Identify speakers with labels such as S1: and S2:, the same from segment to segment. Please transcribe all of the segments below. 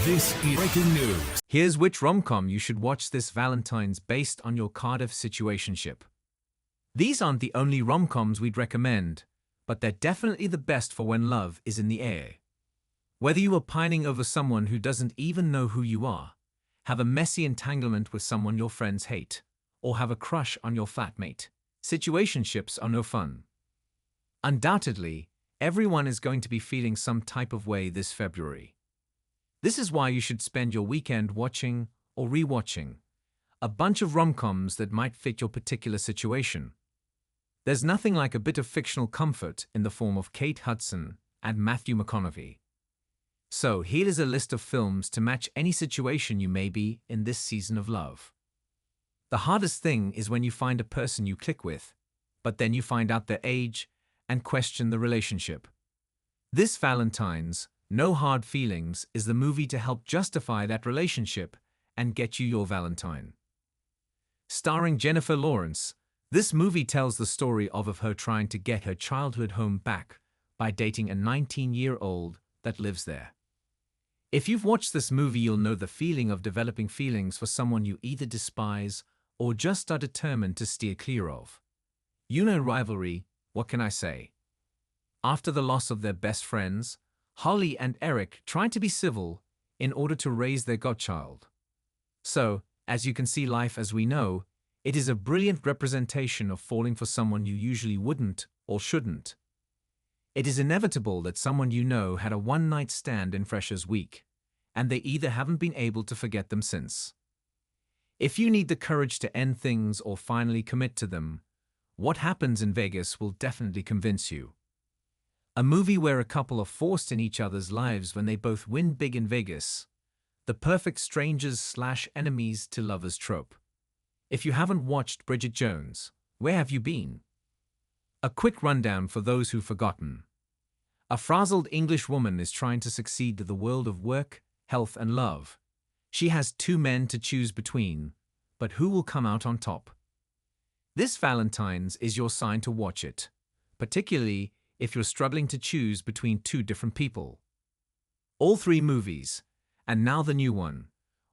S1: This is breaking news.
S2: Here's which rom-com you should watch this Valentine's based on your Cardiff situationship. These aren't the only rom-coms we'd recommend, but they're definitely the best for when love is in the air. Whether you are pining over someone who doesn't even know who you are, have a messy entanglement with someone your friends hate, or have a crush on your flatmate, situationships are no fun. Undoubtedly, everyone is going to be feeling some type of way this February. This is why you should spend your weekend watching or re-watching a bunch of rom-coms that might fit your particular situation. There's nothing like a bit of fictional comfort in the form of Kate Hudson and Matthew McConaughey. So here is a list of films to match any situation you may be in this season of love. The hardest thing is when you find a person you click with, but then you find out their age and question the relationship. This Valentine's No Hard Feelings is the movie to help justify that relationship and get you your Valentine. Starring Jennifer Lawrence, this movie tells the story of her trying to get her childhood home back by dating a 19-year-old that lives there. If you've watched this movie, you'll know the feeling of developing feelings for someone you either despise or just are determined to steer clear of. You know rivalry, what can I say? After the loss of their best friends, Holly and Eric try to be civil in order to raise their godchild. So, as you can see, life as we know, it is a brilliant representation of falling for someone you usually wouldn't or shouldn't. It is inevitable that someone you know had a one-night stand in Freshers Week, and they either haven't been able to forget them since. If you need the courage to end things or finally commit to them, What Happens in Vegas will definitely convince you. A movie where a couple are forced in each other's lives when they both win big in Vegas. The perfect strangers/enemies to lovers trope. If you haven't watched Bridget Jones, where have you been? A quick rundown for those who've forgotten. A frazzled English woman is trying to succeed in the world of work, health, and love. She has two men to choose between, but who will come out on top? This Valentine's is your sign to watch it, particularly if you're struggling to choose between two different people. All three movies, and now the new one,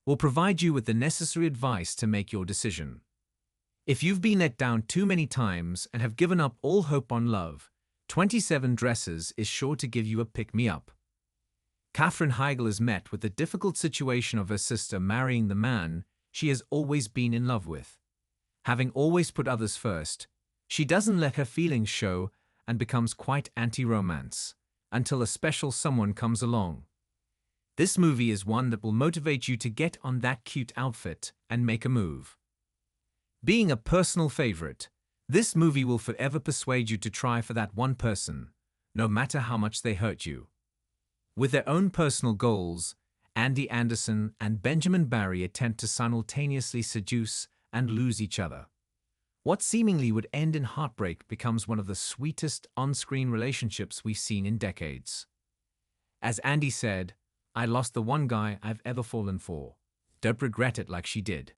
S2: will provide you with the necessary advice to make your decision. If you've been let down too many times and have given up all hope on love, 27 Dresses is sure to give you a pick-me-up. Katherine Heigl is met with the difficult situation of her sister marrying the man she has always been in love with. Having always put others first, she doesn't let her feelings show and becomes quite anti-romance, until a special someone comes along. This movie is one that will motivate you to get on that cute outfit and make a move. Being a personal favorite, this movie will forever persuade you to try for that one person, no matter how much they hurt you. With their own personal goals, Andy Anderson and Benjamin Barry attempt to simultaneously seduce and lose each other. What seemingly would end in heartbreak becomes one of the sweetest on-screen relationships we've seen in decades. As Andy said, "I lost the one guy I've ever fallen for. Don't regret it like she did."